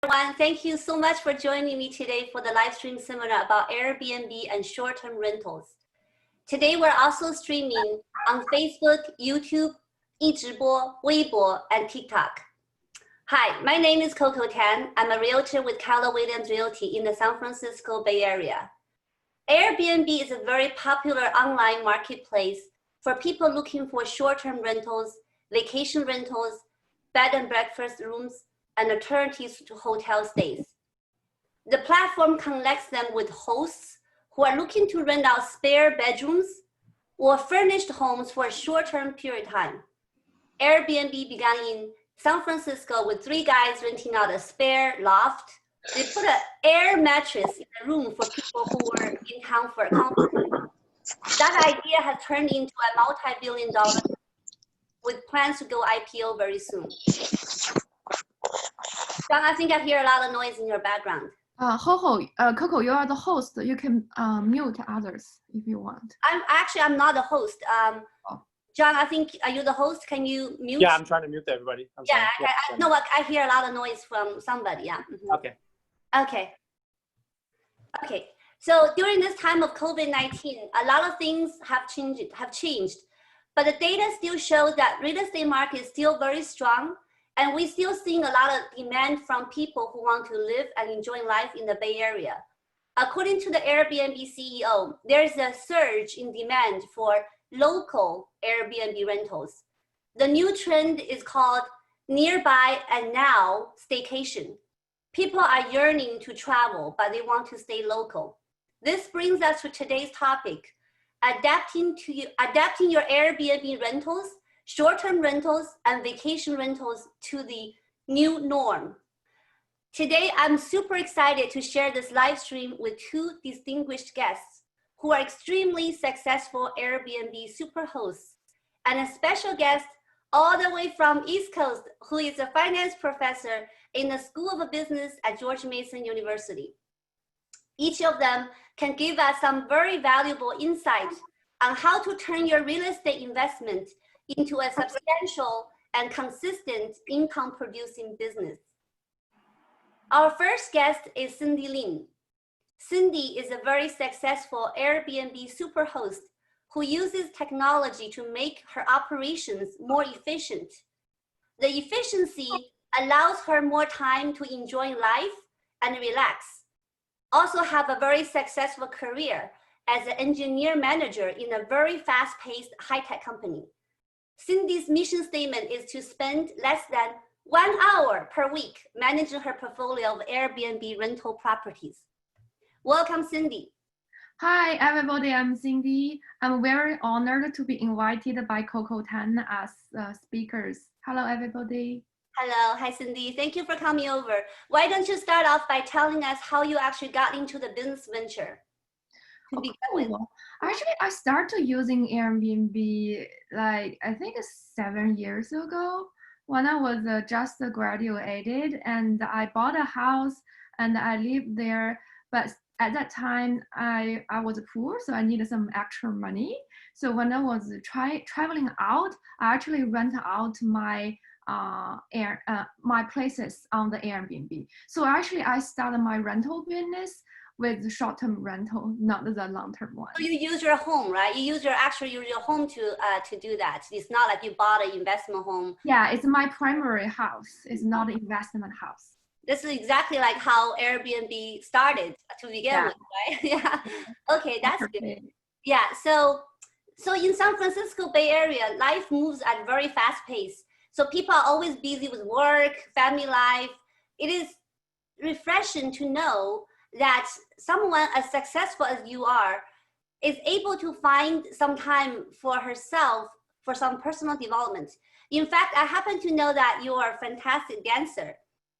Everyone, thank you so much for joining me today for the live stream seminar about Airbnb and short-term rentals. Today, we're also streaming on Facebook, YouTube, 一直播, Weibo, and TikTok. Hi, my name is Coco Tan. I'm a realtor with Keller Realty in the San Francisco Bay Area. Airbnb is a very popular online marketplace for people looking for short-term rentals, vacation rentals, bed and breakfast rooms, and alternatives to hotel stays. The platform connects them with hosts who are looking to rent out spare bedrooms or furnished homes for a short-term period of time. Airbnb began in San Francisco with 3 guys renting out a spare loft. They put an air mattress in a room for people who were in town for a conference. That idea has turned into a multi-billion-dollar with plans to go IPO very soon. John, I think I hear a lot of noise in your background. Coco, you are the host. You can mute others if you want. I'm not a host. John, I think, are you the host? Can you mute? Yeah, I'm trying to mute everybody. I hear a lot of noise from somebody. Yeah. Okay. Okay. So during this time of COVID-19, a lot of things have changed, but the data still shows that real estate market is still very strong. And we're still seeing a lot of demand from people who want to live and enjoy life in the Bay Area. According to the Airbnb CEO, there's a surge in demand for local Airbnb rentals. The new trend is called nearby and now staycation. People are yearning to travel, but they want to stay local. This brings us to today's topic, adapting your Airbnb rentals, short-term rentals, and vacation rentals to the new norm. Today, I'm super excited to share this live stream with 2 distinguished guests who are extremely successful Airbnb superhosts, and a special guest all the way from East Coast who is a finance professor in the School of Business at George Mason University. Each of them can give us some very valuable insight on how to turn your real estate investment into a substantial and consistent income-producing business. Our first guest is Cindy Lin. Cindy is a very successful Airbnb superhost who uses technology to make her operations more efficient. The efficiency allows her more time to enjoy life and relax. Also have a very successful career as an engineer manager in a very fast-paced high-tech company. Cindy's mission statement is to spend less than 1 hour per week managing her portfolio of Airbnb rental properties. Welcome, Cindy. Hi, everybody. I'm Cindy. I'm very honored to be invited by Coco Tan as speakers. Hello, everybody. Hello. Hi, Cindy. Thank you for coming over. Why don't you start off by telling us how you actually got into the business venture? Actually, I started using Airbnb like I think 7 years ago when I was just graduated, and I bought a house and I lived there. But at that time, I was poor, so I needed some extra money. So when I was traveling out, I actually rent out my my places on the Airbnb. So actually, I started my rental business with short-term rental, not the long-term one. So you use your home, right? You use your home to do that. It's not like you bought an investment home. Yeah, it's my primary house. It's not an investment house. This is exactly like how Airbnb started to begin with, right? Yeah. Okay, that's good. Yeah. So in San Francisco Bay Area, life moves at a very fast pace. So people are always busy with work, family life. It is refreshing to know that someone as successful as you are is able to find some time for herself for some personal development. In fact, I happen to know that you are a fantastic dancer.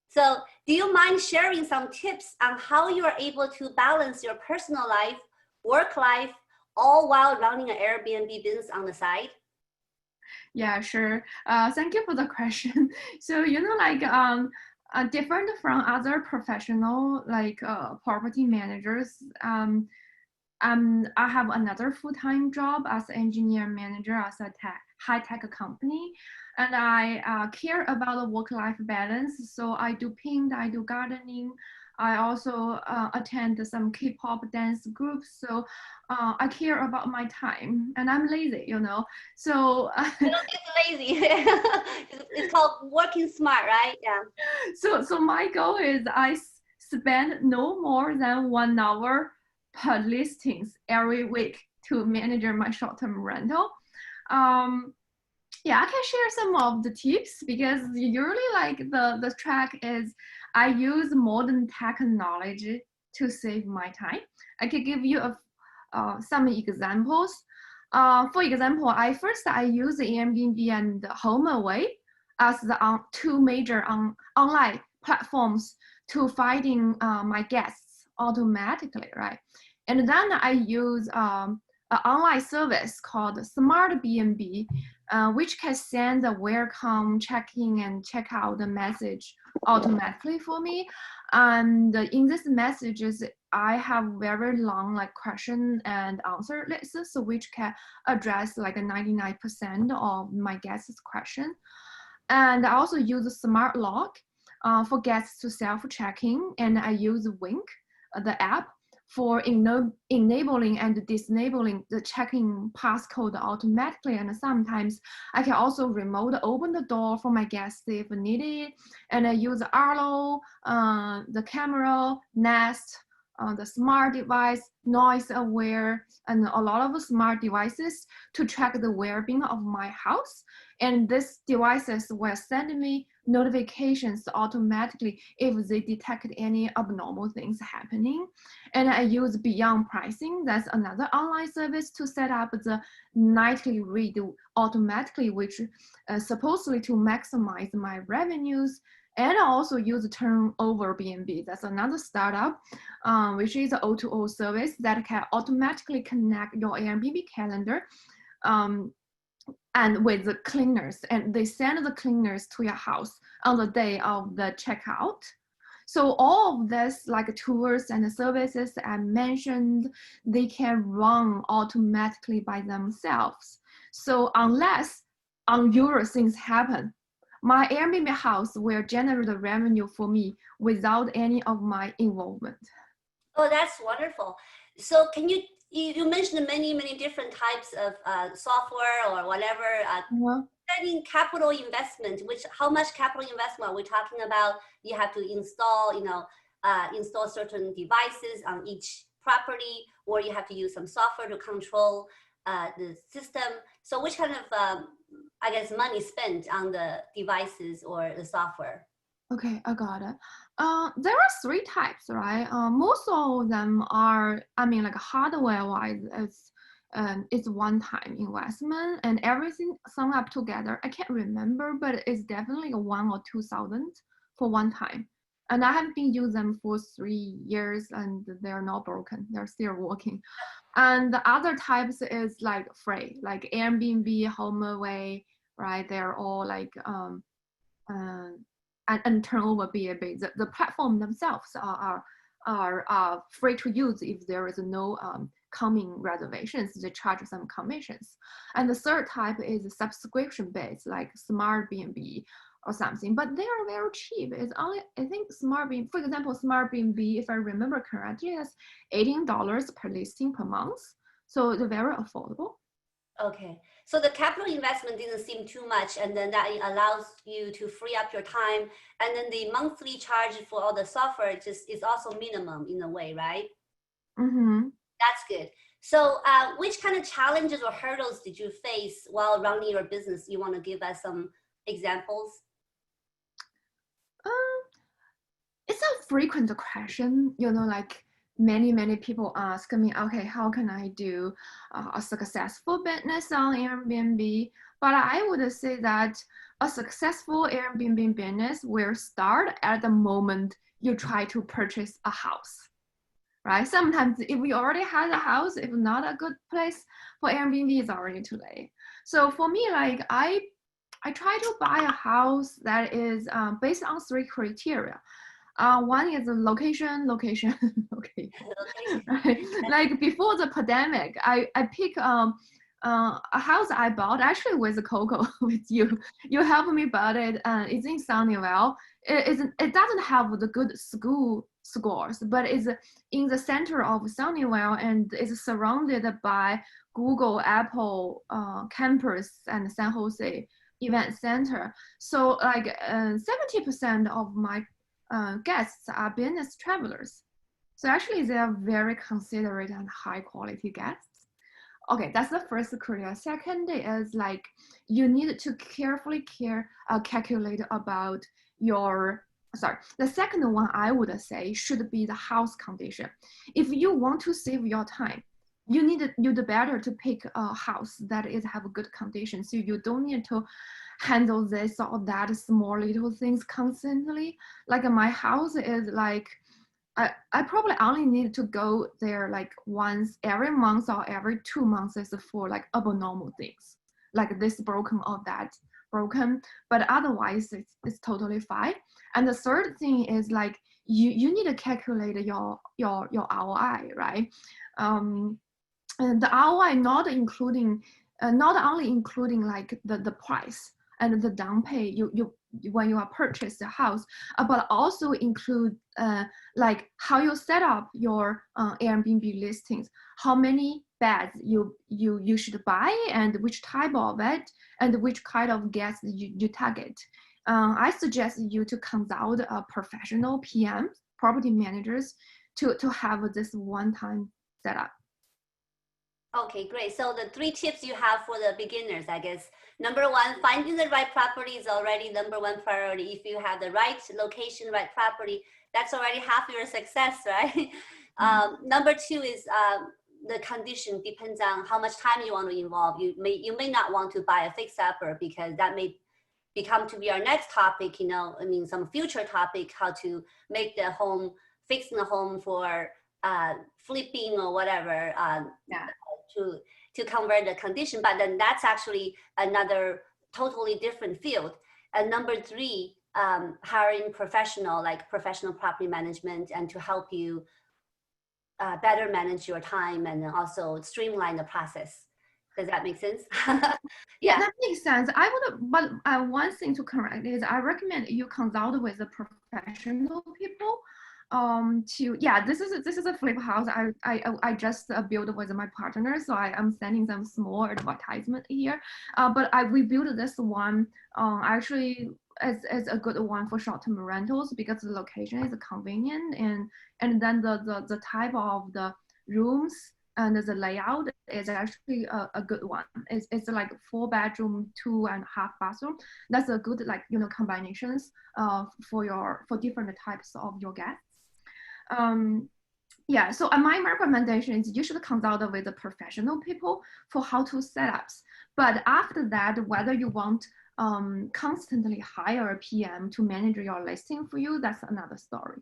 So do you mind sharing some tips on how you are able to balance your personal life, work life, all while running an Airbnb business on the side? Yeah, sure. Thank you for the question. So, different from other professional like property managers, I have another full-time job as an engineer manager as a high-tech company. and I care about the work-life balance. So I do paint, I do gardening. I also attend some K-pop dance groups. So I care about my time, and I'm lazy, you know. So I don't think it's lazy. It's called working smart, right? Yeah. so my goal is spend no more than 1 hour per listings every week to manage my short-term rental. Um, yeah, I can share some of the tips because usually like the track is I use modern technology to save my time. I can give you some examples. For example, I use Airbnb and HomeAway as the two major online platforms to finding my guests automatically, right? And then I use an online service called Smart B&B, which can send a welcome, check-in, and check-out message automatically for me. And in these messages, I have very long like question and answer lists, so which can address like 99% of my guests' question. And I also use a smart lock for guests to self-check-in, and I use Wink, the app, for enabling and disabling the check-in passcode automatically. And sometimes I can also remote open the door for my guests if needed. And I use Arlo, the camera, Nest, the smart device, noise aware, and a lot of smart devices to track the well-being of my house. And these devices will send me notifications automatically if they detect any abnormal things happening. And I use Beyond Pricing, that's another online service, to set up the nightly read automatically, which supposedly to maximize my revenues. And I also use Turnover B&B. That's another startup, which is an O2O service that can automatically connect your Airbnb calendar and with the cleaners, and they send the cleaners to your house on the day of the checkout. So all of this like tools and services I mentioned, they can run automatically by themselves. So unless unusual things happen, my Airbnb house will generate the revenue for me without any of my involvement. Oh, that's wonderful. So can you mentioned many different types of software or whatever. Spending capital investment, how much capital investment are we talking about? You have to install, install certain devices on each property, or you have to use some software to control the system. So which kind of, I guess, money spent on the devices or the software? Okay, I got it. There are three types, right? Most of them are, I mean, like hardware-wise, it's one-time investment, and everything sum up together. I can't remember, but it's definitely 1,000 or 2,000 for one time. And I have been using them for 3 years, and they're not broken. They're still working. And the other types is like free, like Airbnb, HomeAway, right? They're all like and Turnover B&B. The platform themselves are free to use if there is no coming reservations. They charge some commissions. And the third type is subscription based, like Smart B&B or something, but they are very cheap. It's only, I think Smart B&B, for example, Smart B&B, if I remember correctly, is $18 per listing per month. So it's very affordable. Okay, so the capital investment didn't seem too much, and then that allows you to free up your time, and then the monthly charge for all the software just is also minimum in a way, right? Mm-hmm. That's good. So which kind of challenges or hurdles did you face while running your business? You want to give us some examples? It's a frequent question, like many people ask me, okay, how can I do a successful business on Airbnb? But I would say that a successful Airbnb business will start at the moment you try to purchase a house, right? Sometimes if we already had a house, if not a good place for Airbnb, it's already too late. So for me, like I try to buy a house that is based on 3 criteria. One is the location. Okay. Right? Like before the pandemic, I pick a house I bought actually with Coco with you. You helped me buy it. It's in Sunnyvale. It doesn't have the good school scores, but it's in the center of Sunnyvale and it's surrounded by Google, Apple campus and San Jose event center. So like 70% of my guests are business travelers. So actually they are very considerate and high quality guests. Okay, that's the first criteria. Second is like you need to carefully calculate about your, sorry, the second one I would say should be the house condition. If you want to save your time, you'd better to pick a house that is have a good condition. So you don't need to handle this or that small little things constantly. Like my house is like, I probably only need to go there like once every month or every 2 months is for like abnormal things, like this broken or that broken, but otherwise it's totally fine. And the third thing is like you need to calculate your ROI, right? And the ROI not including, not only including like the price and the down pay you when you are purchase the house, but also include like how you set up your Airbnb listings, how many beds you should buy and which type of it and which kind of guests you target. I suggest you to consult a professional PM, property managers to have this one-time setup. Okay, great. So the 3 tips you have for the beginners, I guess. Number 1, finding the right property is already number 1 priority. If you have the right location, right property, that's already half your success, right? Number 2 is the condition depends on how much time you want to involve. You may not want to buy a fixer-upper because that may become to be our next topic, you know, I mean, some future topic, how to make the home, fixing the home for flipping or whatever. Yeah. To convert the condition, but then that's actually another totally different field. And number 3, hiring professional, like professional property management, and to help you better manage your time and also streamline the process. Does that make sense? Yeah, that makes sense. I would, but one thing to correct is I recommend you consult with the professional people. This is a flip house I just built with my partner, so I'm sending them small advertisement here, but we built this one actually as a good one for short-term rentals because the location is convenient and then the type of the rooms and the layout is actually a good one. It's like 4-bedroom, 2.5 bathroom. That's a good, like, you know, combinations for different types of your guests. So my recommendation is you should consult with the professional people for how to set ups. But after that, whether you want constantly hire a PM to manage your listing for you, that's another story.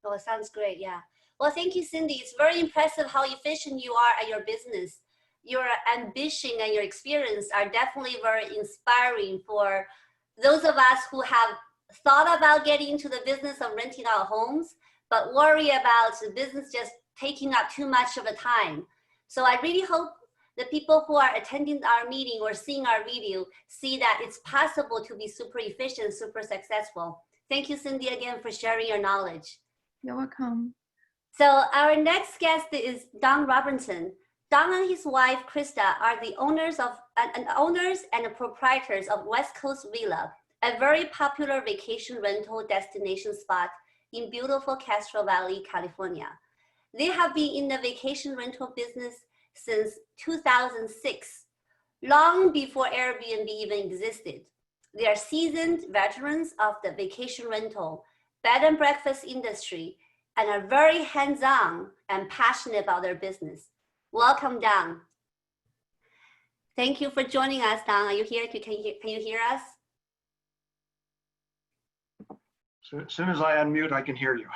Oh, it sounds great. Yeah. Well, thank you, Cindy. It's very impressive how efficient you are at your business. Your ambition and your experience are definitely very inspiring for those of us who have thought about getting into the business of renting out homes, but worry about the business just taking up too much of the time. So I really hope the people who are attending our meeting or seeing our video see that it's possible to be super efficient, super successful. Thank you, Cindy, again for sharing your knowledge. You're welcome. So our next guest is Don Robertson. Don and his wife, Krista, are the owners and the proprietors of West Coast Villa, a very popular vacation rental destination spot in beautiful Castro Valley, California. They have been in the vacation rental business since 2006, long before Airbnb even existed. They are seasoned veterans of the vacation rental, bed and breakfast industry, and are very hands-on and passionate about their business. Welcome, Don. Thank you for joining us, Don. Are you here? Can you hear us? So as soon as I unmute, I can hear you.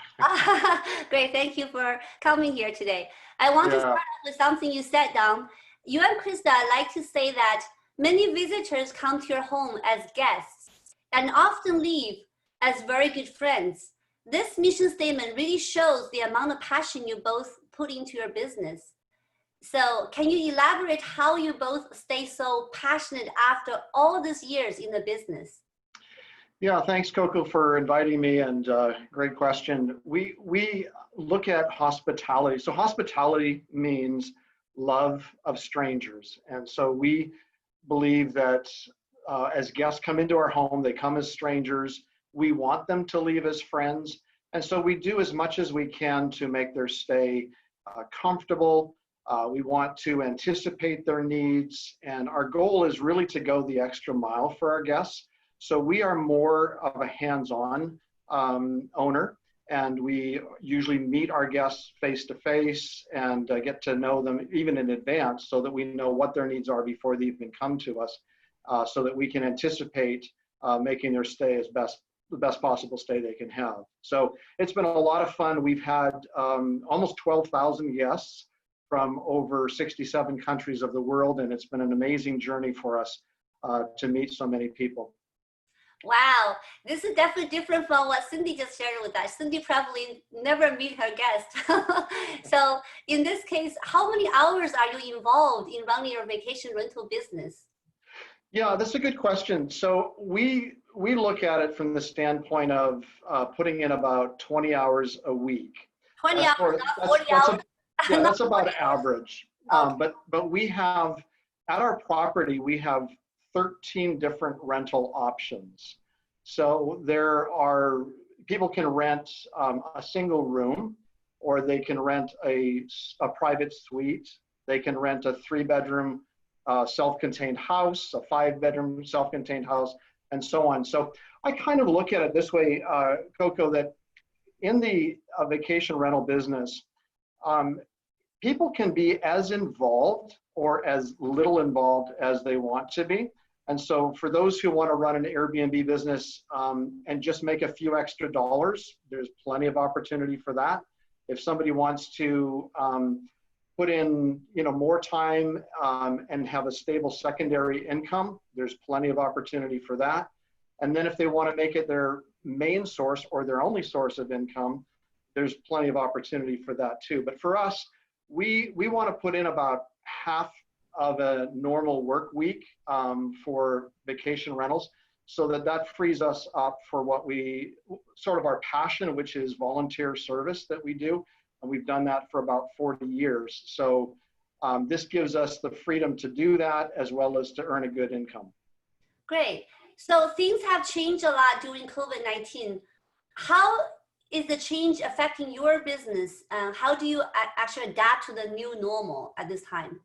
Great, thank you for coming here today. I want to start off with something you said, Don. You and Krista like to say that many visitors come to your home as guests and often leave as very good friends. This mission statement really shows the amount of passion you both put into your business. So can you elaborate how you both stay so passionate after all these years in the business? Yeah, thanks, Coco, for inviting me, and great question. We look at hospitality. So hospitality means love of strangers, and so we believe that as guests come into our home, they come as strangers. We want them to leave as friends, and so we do as much as we can to make their stay comfortable. We want to anticipate their needs, and our goal is really to go the extra mile for our guests. So we are more of a hands-on owner, and we usually meet our guests face-to-face and get to know them even in advance so that we know what their needs are before they even come to us, so that we can anticipate making their stay as the best possible stay they can have. So it's been a lot of fun. We've had almost 12,000 guests from over 67 countries of the world, and it's been an amazing journey for us to meet so many people. Wow, this is definitely different from what Cindy just shared with us. Cindy probably never meet her guest. So in this case, how many hours are you involved in running your vacation rental business? Yeah, that's a good question. So we look at it from the standpoint of putting in about 20 hours a week. 20 hours, not 40 hours? Yeah, that's about average. Okay. But we have, at our property, we have 13 different rental options. So people can rent a single room, or they can rent a private suite. They can rent a 3-bedroom self-contained house, a 5-bedroom self-contained house, and so on. So I kind of look at it this way, Coco, that in the vacation rental business, people can be as involved or as little involved as they want to be. And so for those who want to run an Airbnb business and just make a few extra dollars, there's plenty of opportunity for that. If somebody wants to put in more time and have a stable secondary income, there's plenty of opportunity for that. And then if they want to make it their main source or their only source of income, there's plenty of opportunity for that too. But for us, we want to put in about half of a normal work week for vacation rentals, so that frees us up for what we sort of our passion, which is volunteer service that we do. And we've done that for about 40 years. So this gives us the freedom to do that as well as to earn a good income. Great. So things have changed a lot during COVID-19. How is the change affecting your business? How do you actually adapt to the new normal at this time?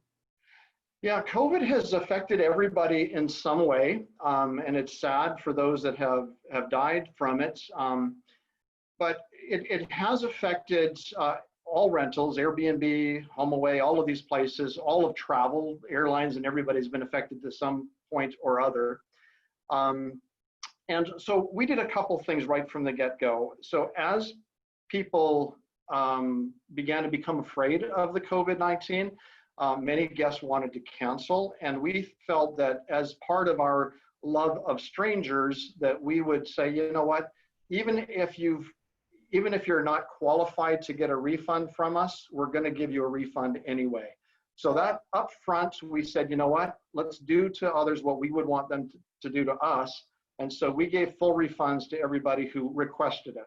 Yeah, COVID has affected everybody in some way, and it's sad for those that have died from it. But it has affected all rentals, Airbnb, HomeAway, all of these places, all of travel, airlines, and everybody's been affected to some point or other. And so we did a couple things right from the get-go. So as people began to become afraid of the COVID-19, many guests wanted to cancel, and we felt that as part of our love of strangers, that we would say, you know what, even if you're not qualified to get a refund from us, we're going to give you a refund anyway. So that up front, we said, you know what, let's do to others what we would want them to do to us. And so we gave full refunds to everybody who requested it.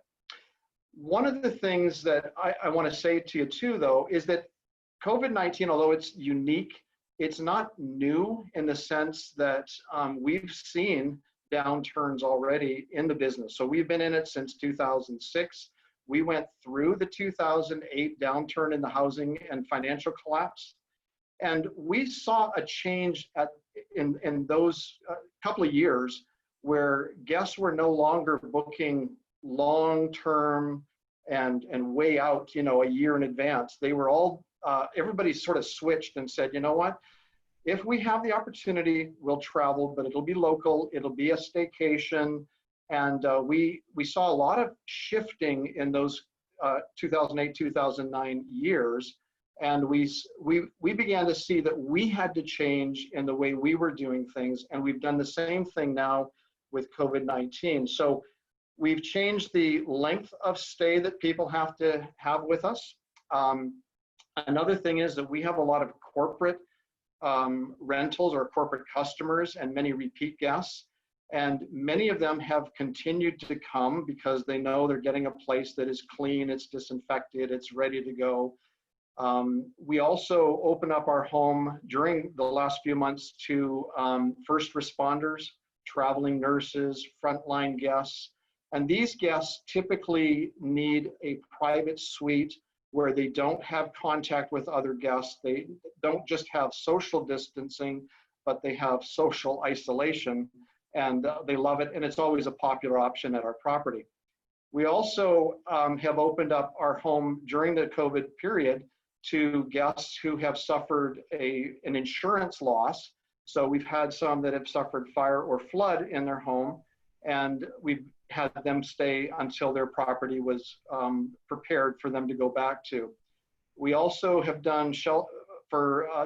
One of the things that I want to say to you too, though, is that COVID-19, although it's unique, it's not new in the sense that we've seen downturns already in the business. So we've been in it since 2006. We went through the 2008 downturn in the housing and financial collapse. And we saw a change in those couple of years where guests were no longer booking long-term and way out, a year in advance. They were all, everybody sort of switched and said, you know what, if we have the opportunity, we'll travel, but it'll be local, it'll be a staycation. And we saw a lot of shifting in those 2008, 2009 years. And we began to see that we had to change in the way we were doing things. And we've done the same thing now with COVID-19. So we've changed the length of stay that people have to have with us. Another thing is that we have a lot of corporate rentals or corporate customers and many repeat guests. And many of them have continued to come because they know they're getting a place that is clean, it's disinfected, it's ready to go. We also open up our home during the last few months to first responders, traveling nurses, frontline guests. And these guests typically need a private suite where they don't have contact with other guests. They don't just have social distancing, but they have social isolation, and they love it. And it's always a popular option at our property. We also have opened up our home during the COVID period to guests who have suffered an insurance loss. So we've had some that have suffered fire or flood in their home, and we've had them stay until their property was prepared for them to go back to. We also have done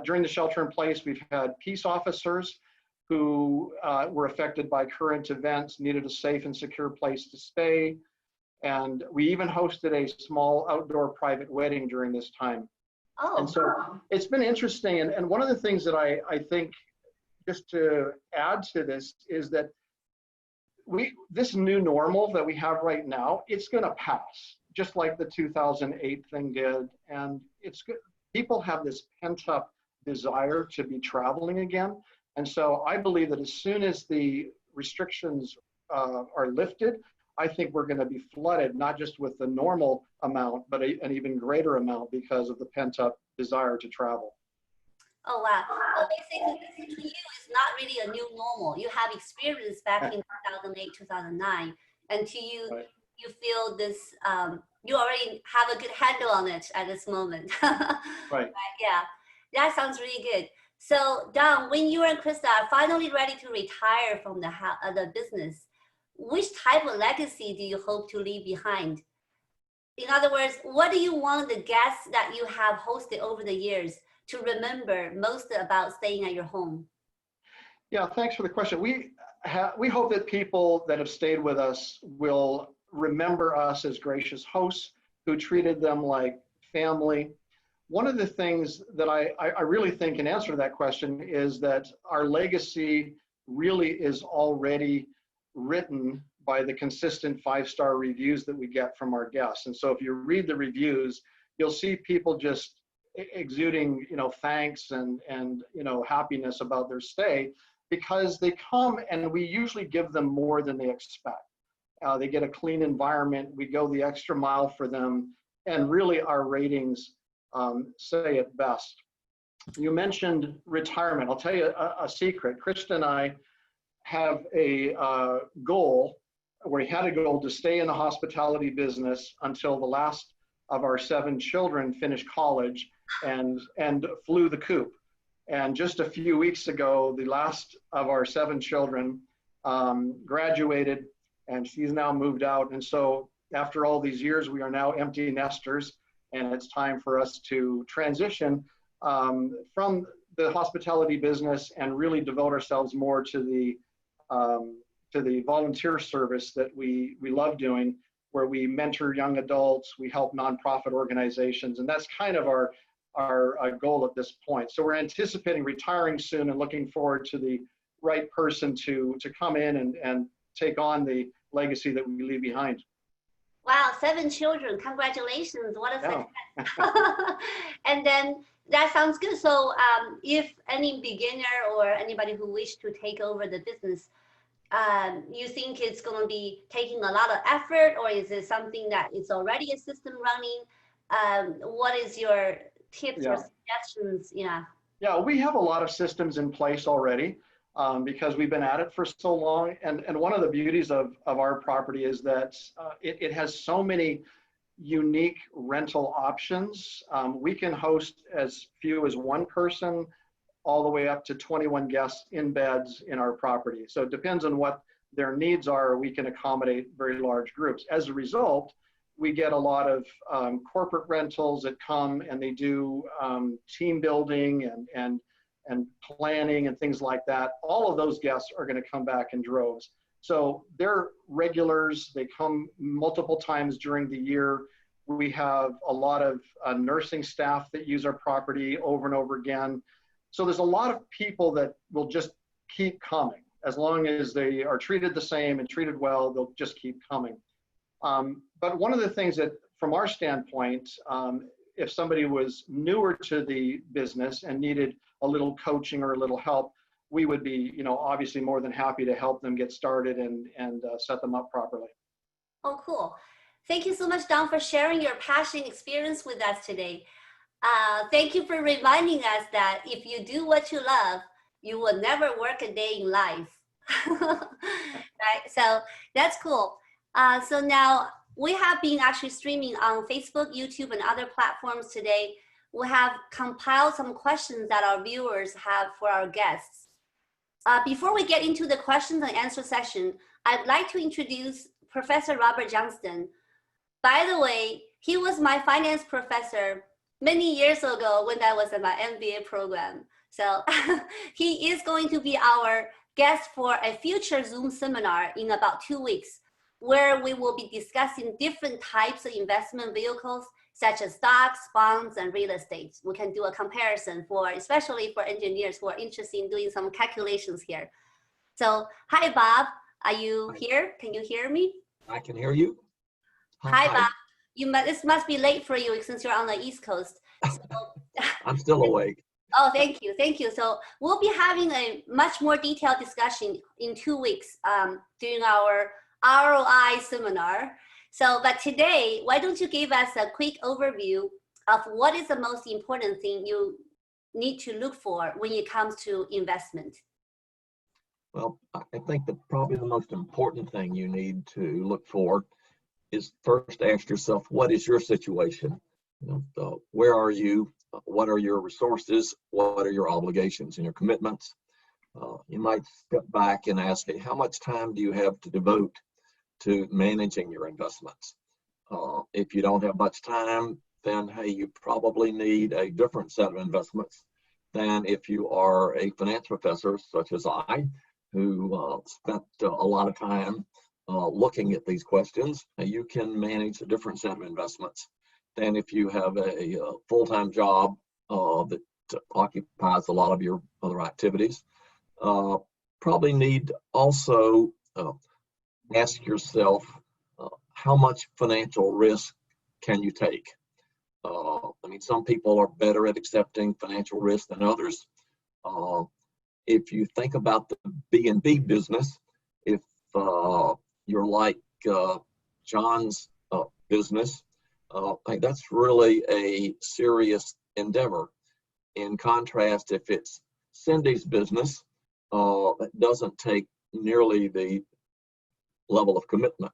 during the shelter in place, we've had peace officers who were affected by current events, needed a safe and secure place to stay. And we even hosted a small outdoor private wedding during this time. Oh. And so it's been interesting. And one of the things that I think, just to add to this, is that this new normal that we have right now, it's going to pass, just like the 2008 thing did. And it's good. People have this pent up desire to be traveling again. And so I believe that as soon as the restrictions are lifted, I think we're going to be flooded, not just with the normal amount, but an even greater amount because of the pent up desire to travel. Oh, wow. So basically, to you, it's not really a new normal. You have experience back in 2008, 2009. And to you, Right. you feel this, you already have a good handle on it at this moment. Right. Yeah, that sounds really good. So, Don, when you and Krista are finally ready to retire from the business, which type of legacy do you hope to leave behind? In other words, what do you want the guests that you have hosted over the years to remember most about staying at your home? Yeah, thanks for the question. We hope that people that have stayed with us will remember us as gracious hosts who treated them like family. One of the things that I really think in answer to that question is that our legacy really is already written by the consistent 5-star reviews that we get from our guests. And so if you read the reviews, you'll see people just exuding, thanks and happiness about their stay, because they come and we usually give them more than they expect. They get a clean environment. We go the extra mile for them, and really our ratings say it best. You mentioned retirement. I'll tell you a secret. Krista and I have a goal, where we had a goal to stay in the hospitality business until the last of our 7 children finished college and flew the coop. And just a few weeks ago, the last of our 7 children graduated, and she's now moved out. And so after all these years, we are now empty nesters, and it's time for us to transition from the hospitality business and really devote ourselves more to the volunteer service that we love doing, where we mentor young adults, we help nonprofit organizations, and that's kind of our goal at this point. So we're anticipating retiring soon and looking forward to the right person to come in and take on the legacy that we leave behind. Wow, 7 children, congratulations, what a success. And then that sounds good. So if any beginner or anybody who wish to take over the business, you think it's going to be taking a lot of effort, or is it something that is already a system running? What is your tips or suggestions? Yeah, we have a lot of systems in place already because we've been at it for so long. And one of the beauties of our property is that it has so many unique rental options. We can host as few as 1 person all the way up to 21 guests in beds in our property. So it depends on what their needs are. We can accommodate very large groups. As a result, we get a lot of corporate rentals that come and they do team building and planning and things like that. All of those guests are going to come back in droves. So they're regulars. They come multiple times during the year. We have a lot of nursing staff that use our property over and over again. So there's a lot of people that will just keep coming. As long as they are treated the same and treated well, they'll just keep coming. But one of the things that, from our standpoint, if somebody was newer to the business and needed a little coaching or a little help, we would be, obviously more than happy to help them get started and set them up properly. Oh, cool. Thank you so much, Don, for sharing your passion experience with us today. Thank you for reminding us that if you do what you love, you will never work a day in life. Right? So that's cool. So now we have been actually streaming on Facebook, YouTube, and other platforms today. We have compiled some questions that our viewers have for our guests. Before we get into the questions and answer session, I'd like to introduce Professor Robert Johnston. By the way, he was my finance professor many years ago when I was in my MBA program. So he is going to be our guest for a future Zoom seminar in about 2 weeks, where we will be discussing different types of investment vehicles, such as stocks, bonds, and real estate. We can do a comparison especially for engineers who are interested in doing some calculations here. So, hi, Bob. Are you here? Can you hear me? I can hear you. Hi, Bob. This must be late for you since you're on the East Coast. So, I'm still awake. Oh, thank you. Thank you. So we'll be having a much more detailed discussion in 2 weeks during our ROI seminar. So, but today, why don't you give us a quick overview of what is the most important thing you need to look for when it comes to investment? Well, I think that probably the most important thing you need to look for is first ask yourself, what is your situation? Where are you? What are your resources? What are your obligations and your commitments? You might step back and ask, hey, how much time do you have to devote to managing your investments? If you don't have much time, then hey, you probably need a different set of investments than if you are a finance professor such as I, who spent a lot of time looking at these questions. You can manage a different set of investments than if you have a full-time job that occupies a lot of your other activities. Probably need also ask yourself, how much financial risk can you take? Some people are better at accepting financial risk than others. If you think about the B&B business, if you're like John's business, that's really a serious endeavor. In contrast, if it's Cindy's business, it doesn't take nearly the level of commitment.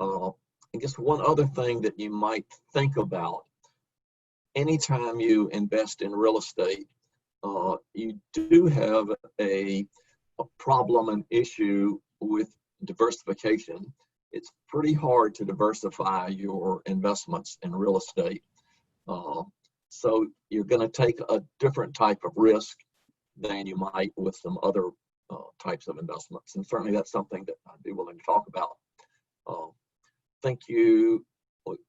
I guess one other thing that you might think about, anytime you invest in real estate, you do have a problem, an issue with diversification. It's pretty hard to diversify your investments in real estate. So you're going to take a different type of risk than you might with some other types of investments. And certainly that's something that I'd be willing to talk about. I think you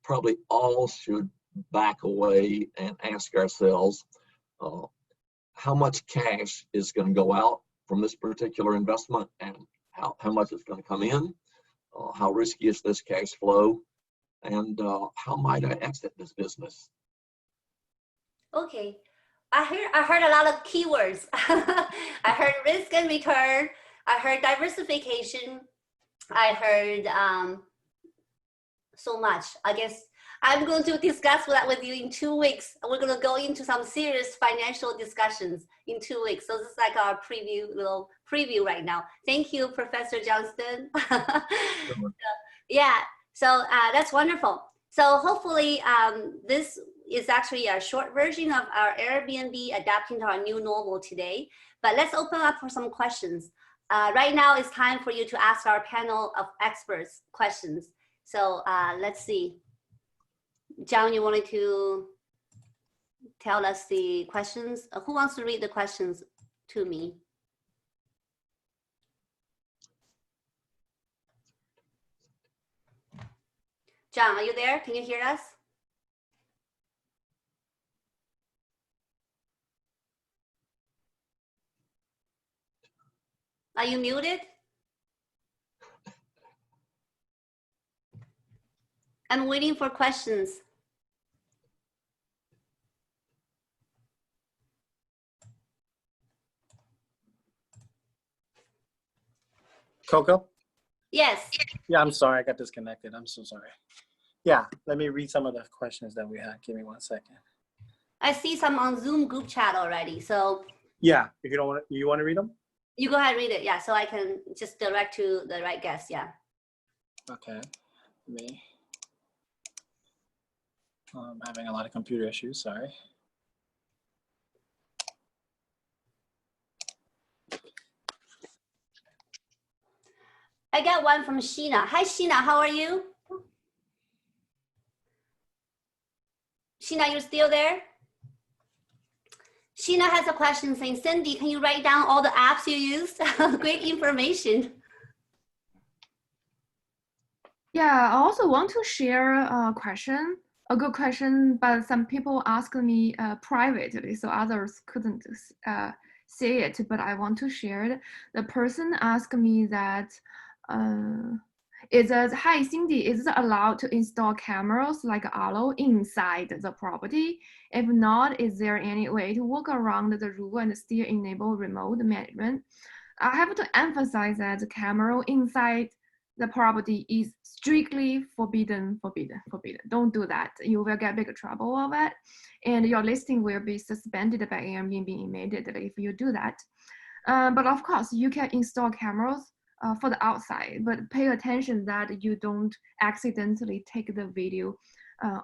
probably all should back away and ask ourselves, how much cash is going to go out from this particular investment, and how much is going to come in? How risky is this cash flow? And how might I exit this business? Okay. I heard a lot of keywords. I heard risk and return. I heard diversification. I heard so much. I guess I'm going to discuss that with you in 2 weeks. We're going to go into some serious financial discussions in 2 weeks. So this is like our little preview right now. Thank you, Professor Johnston. Yeah, so that's wonderful. So hopefully this is actually a short version of our Airbnb adapting to our new normal today. But let's open up for some questions. Right now it's time for you to ask our panel of experts questions. So let's see. John, you wanted to tell us the questions? Who wants to read the questions to me? John, are you there? Can you hear us? Are you muted? I'm waiting for questions. Coco? Yes. Yeah, I'm sorry. I got disconnected. I'm so sorry. Yeah, let me read some of the questions that we had. Give me 1 second. I see some on Zoom group chat already. So Yeah, if you don't want to, you want to read them? you go ahead and read it. Yeah, so I can just direct to the right guest. Yeah. Okay. Me. I'm having a lot of computer issues. Sorry. I got one from Sheena. Hi, Sheena. How are you? Sheena, you're still there? Sheena has a question saying, Cindy, can you write down all the apps you used? Great information. Yeah, I also want to share a question, a good question, but some people asked me privately, so others couldn't say it, but I want to share it. The person asked me that, hi Cindy, is it allowed to install cameras like Allo inside the property? If not, is there any way to work around the rule and still enable remote management? I have to emphasize that the camera inside the property is strictly forbidden. Don't do that. You will get big trouble of it. And your listing will be suspended by Airbnb immediately if you do that. But of course, you can install cameras for the outside, but pay attention that you don't accidentally take the video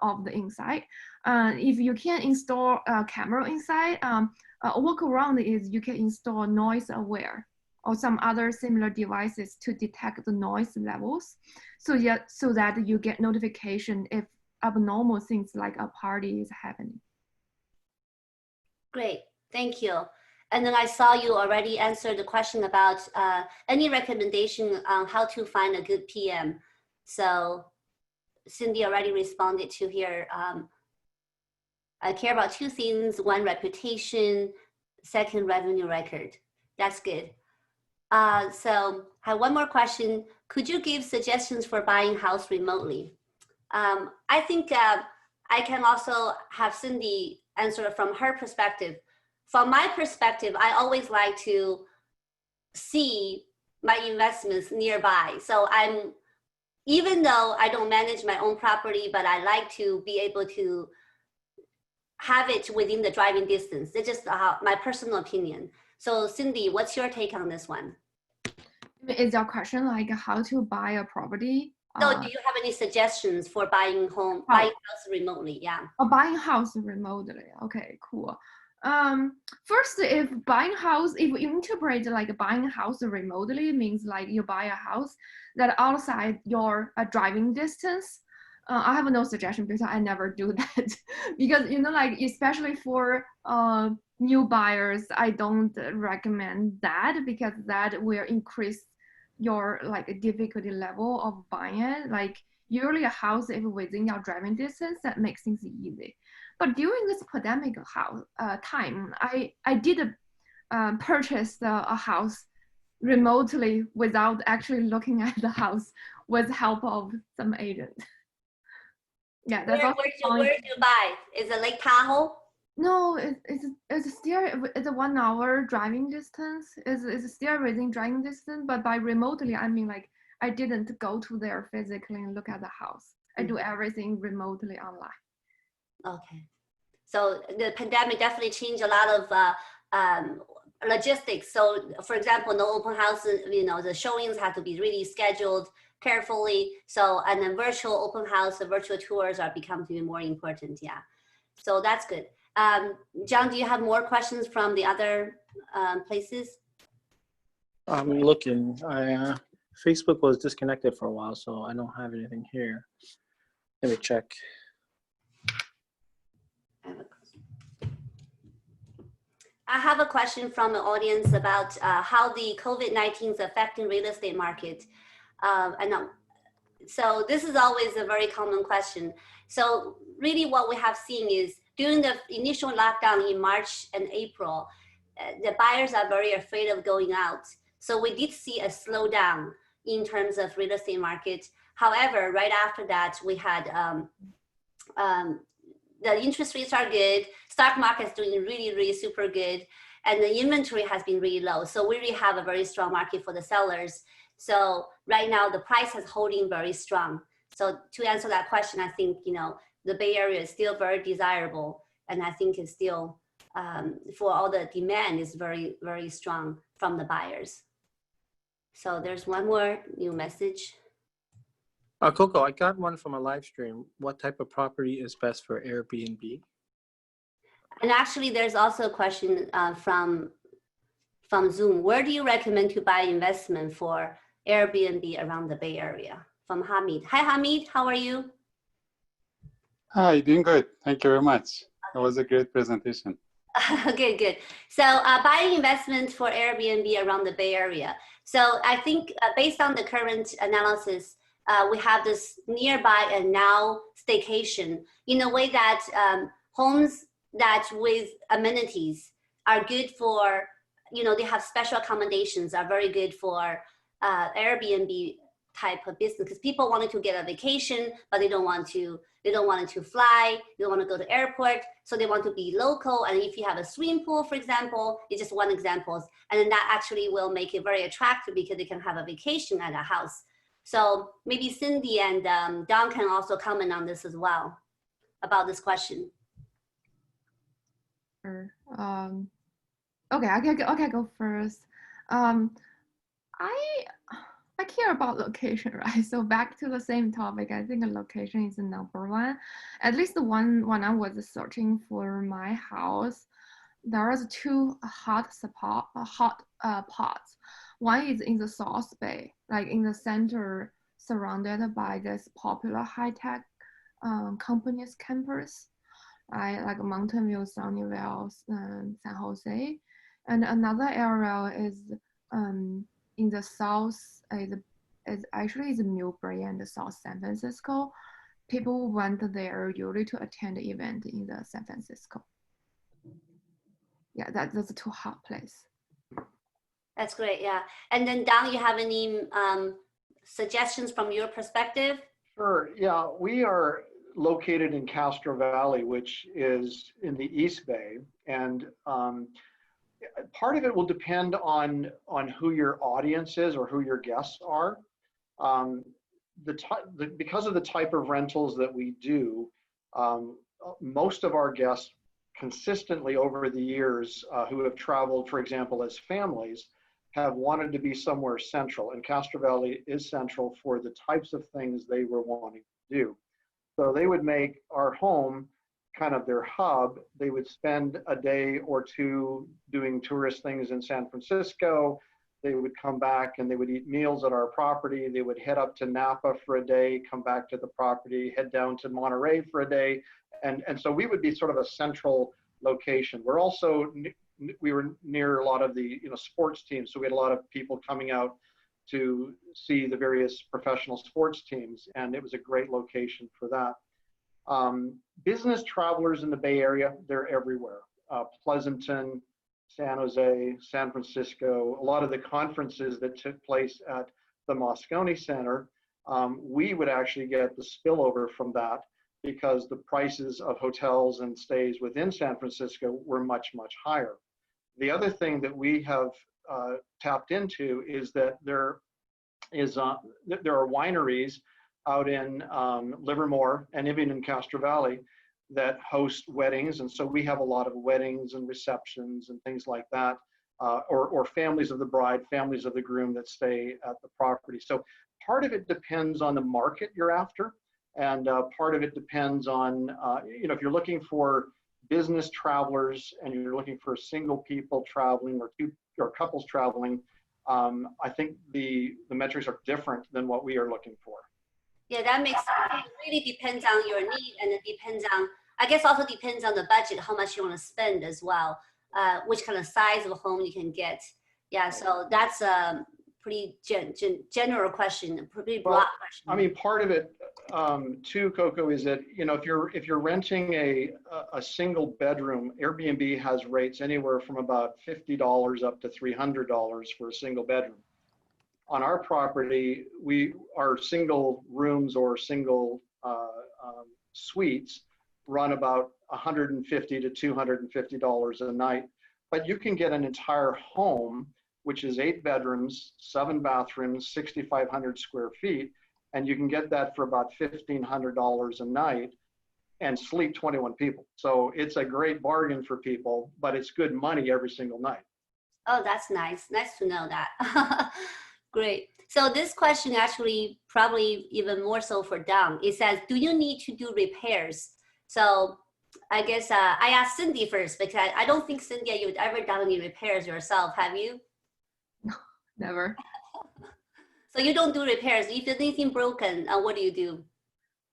of the inside. If you can't install a camera inside, a workaround is you can install noise aware or some other similar devices to detect the noise levels, so that you get notification if abnormal things like a party is happening. Great, thank you. And then I saw you already answered the question about any recommendation on how to find a good PM. So Cindy already responded to here. I care about two things: one, reputation; second, revenue record. That's good. So I have one more question. Could you give suggestions for buying house remotely? I think I can also have Cindy answer from her perspective. From my perspective, I always like to see my investments nearby. So even though I don't manage my own property, but I like to be able to have it within the driving distance. It's just my personal opinion. So Cindy, what's your take on this one? Is your question like how to buy a property? So do you have any suggestions for buying house remotely? Yeah. Or buying house remotely. Okay, cool. First, if you interpret like buying a house remotely means like you buy a house that outside your driving distance, I have no suggestion because I never do that. Because like especially for new buyers, I don't recommend that because that will increase your like difficulty level of buying it. Like usually a house if within your driving distance, that makes things easy. But during this pandemic time, I did purchase a house remotely without actually looking at the house with help of some agent. Yeah, that's where did you buy? Is it Lake Tahoe? No, it's still it's a 1 hour driving distance. It's still within driving distance, but by remotely I mean like I didn't go to there physically and look at the house. I do everything remotely online. Okay, so the pandemic definitely changed a lot of logistics. So, for example, no open houses. The showings have to be really scheduled carefully. So, and then virtual open house, the virtual tours are becoming more important. Yeah, so that's good. John, do you have more questions from the other places? I'm looking. Facebook was disconnected for a while, so I don't have anything here. Let me check. I have a question from the audience about how the COVID-19 is affecting real estate market. So this is always a very common question. So really what we have seen is during the initial lockdown in March and April, the buyers are very afraid of going out. So we did see a slowdown in terms of real estate market. However, right after that, we had the interest rates are good, stock market is doing really, really super good, and the inventory has been really low. So we really have a very strong market for the sellers. So right now the price is holding very strong. So to answer that question, I think, you know, the Bay Area is still very desirable, and I think it's still, for all the demand is very, very strong from the buyers. So there's one more new message. Coco, I got one from a live stream. What type of property is best for Airbnb? And actually, there's also a question from Zoom. Where do you recommend to buy investment for Airbnb around the Bay Area? From Hamid. Hi, Hamid. How are you? Hi, doing good. Thank you very much. That was a great presentation. Good, good. So buying investment for Airbnb around the Bay Area. So I think based on the current analysis, we have this nearby and Now Staycation in a way that homes that with amenities are good for, you know, they have special accommodations are very good for Airbnb type of business, because people wanted to get a vacation, but they don't want to fly, they don't want to go to airport, so they want to be local. And if you have a swimming pool, for example, it's just one example, and then that actually will make it very attractive because they can have a vacation at a house. So maybe Cindy and Don can also comment on this as well, about this question. Sure. Okay, I can go first. I care about location, right? So back to the same topic, I think location is the number one. At least the one when I was searching for my house, there was two hot pots. One is in the South Bay, like in the center, surrounded by this popular high-tech companies campus, like Mountain View, Sunnyvale, San Jose. And another area is in the south, is actually Millbrae and South San Francisco. People went there usually to attend the event in the San Francisco. Yeah, that's a too hot place. That's great, yeah. And then Don, you have any suggestions from your perspective? Sure, yeah, we are located in Castro Valley, which is in the East Bay. And part of it will depend on who your audience is or who your guests are. Because of the type of rentals that we do, most of our guests consistently over the years who have traveled, for example, as families, have wanted to be somewhere central, and Castro Valley is central for the types of things they were wanting to do. So they would make our home kind of their hub. They would spend a day or two doing tourist things in San Francisco. They would come back and they would eat meals at our property. They would head up to Napa for a day, come back to the property, head down to Monterey for a day. And so we would be sort of a central location. We're also, we were near a lot of the sports teams. So we had a lot of people coming out to see the various professional sports teams. And it was a great location for that. Business travelers in the Bay Area, they're everywhere. Pleasanton, San Jose, San Francisco, a lot of the conferences that took place at the Moscone Center, we would actually get the spillover from that because the prices of hotels and stays within San Francisco were much, much higher. The other thing that we have tapped into is that there are wineries out in Livermore and even in Castro Valley that host weddings. And so we have a lot of weddings and receptions and things like that, or families of the bride, families of the groom that stay at the property. So part of it depends on the market you're after. And part of it depends on, if you're looking for business travelers and you're looking for single people traveling or couples traveling, I think the metrics are different than what we are looking for. Yeah, that makes sense. It really depends on your need, and it depends on, I guess also depends on the budget, how much you want to spend as well, which kind of size of a home you can get. Yeah, so that's pretty general question, pretty broad Well, question. I mean, part of it too, Coco, is that, you know, if you're renting a single bedroom, Airbnb has rates anywhere from about $50 up to $300 for a single bedroom. On our property, our single rooms or single suites run about $150 to $250 a night, but you can get an entire home, which is 8 bedrooms, 7 bathrooms, 6,500 square feet, and you can get that for about $1,500 a night and sleep 21 people. So it's a great bargain for people, but it's good money every single night. Oh, that's nice. Nice to know that. Great. So this question actually probably even more so for Don. It says, do you need to do repairs? So I guess I asked Cindy first because I don't think, Cynthia, you've ever done any repairs yourself, have you? Never. So you don't do repairs. If there's anything broken, what do you do?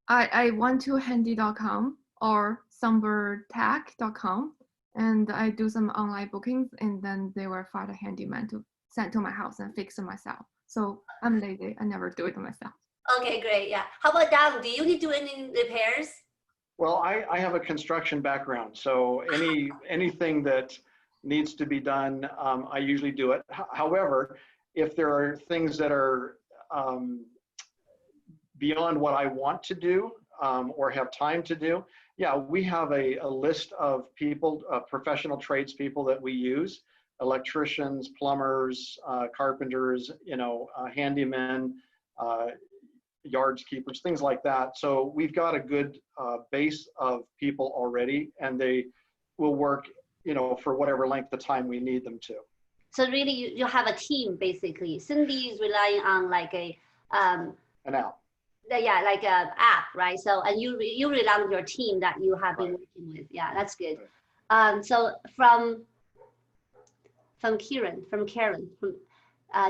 I went to handy.com or sunbirdtech.com and I do some online bookings, and then they will find a handyman to send to my house and fix it myself. So I'm lazy. I never do it myself. Okay, great. Yeah. How about Don? Do you need to do any repairs? Well, I have a construction background, so anything that needs to be done, I usually do it. However, if there are things that are beyond what I want to do or have time to do, yeah, we have a list of people, professional tradespeople that we use, electricians, plumbers, carpenters, you know, handymen, yards keepers, things like that. So we've got a good base of people already, and they will work, you know, for whatever length of time we need them to. So really, you have a team basically. Cindy is relying on like a An app. yeah, like a app, right? So and you rely on your team that you have been working with. Yeah, that's good. So from Karen,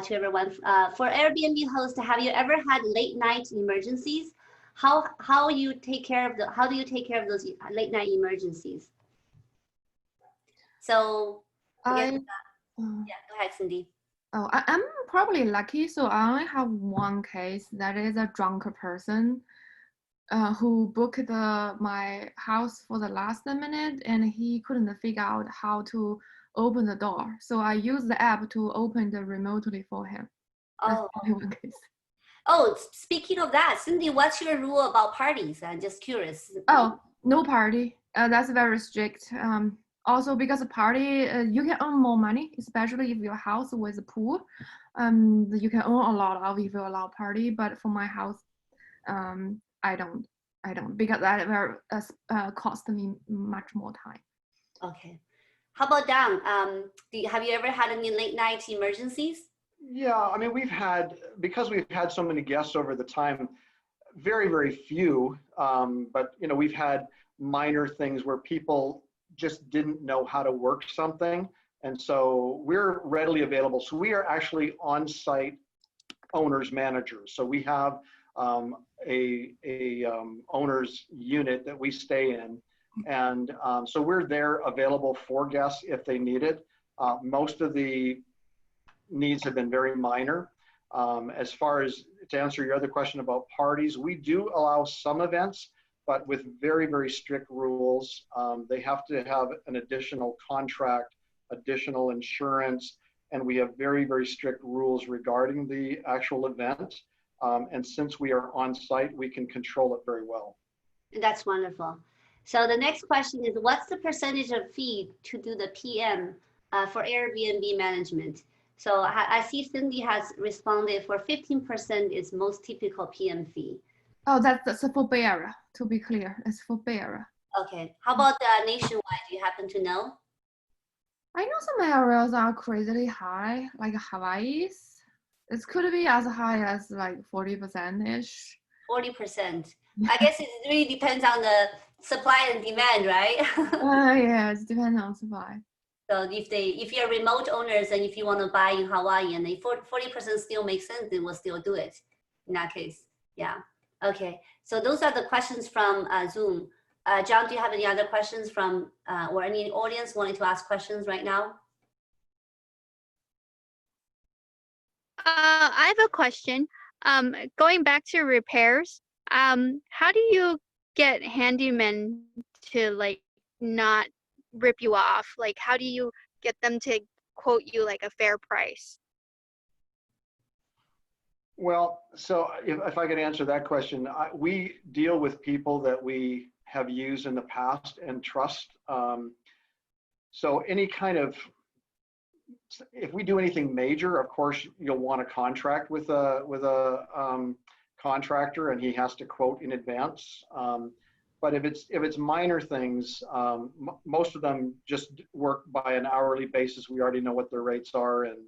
to everyone, for Airbnb host, have you ever had late night emergencies? How do you take care of those late night emergencies? So yeah, go ahead, Cindy. Oh, I'm probably lucky. So I only have one case. That is a drunk person who booked my house for the last minute, and he couldn't figure out how to open the door. So I used the app to open it remotely for him. That's only one case. Oh, speaking of that, Cindy, what's your rule about parties? I'm just curious. Oh, no party. That's very strict. Also, because a party, you can earn more money, especially if your house with a pool. You can earn a lot of if you allow party. But for my house, I don't because that will cost me much more time. Okay. How about Don? Have you ever had any late night emergencies? Yeah, I mean, because we've had so many guests over the time, very, very few, but you know, we've had minor things where people just didn't know how to work something. And so we're readily available. So we are actually on-site owners managers. So we have a owner's unit that we stay in. And so we're there available for guests if they need it. Most of the needs have been very minor. As far as to answer your other question about parties, we do allow some events, but with very, very strict rules. They have to have an additional contract, additional insurance, and we have very, very strict rules regarding the actual event. And since we are on site, we can control it very well. That's wonderful. So the next question is, what's the percentage of fee to do the PM for Airbnb management? So I see Cindy has responded for 15% is most typical PM fee. Oh, that's for Bay Area, to be clear. It's for Bay Area. Okay. How about nationwide? Do you happen to know? I know some areas are crazily high, like Hawaii's. It could be as high as like 40%-ish. 40%. I guess it really depends on the supply and demand, right? Yeah, it depends on supply. So if you're remote owners and if you want to buy in Hawaii and 40% still makes sense, then we'll still do it in that case. Yeah. Okay. So those are the questions from Zoom. John, do you have any other questions from or any audience wanting to ask questions right now? I have a question. Going back to repairs, how do you get handymen to like not rip you off? Like, how do you get them to quote you like a fair price? Well, so if I could answer that question, we deal with people that we have used in the past and trust. So any kind of, if we do anything major, of course, you'll want a contract with a contractor, and he has to quote in advance. But if it's minor things, most of them just work by an hourly basis. We already know what their rates are, and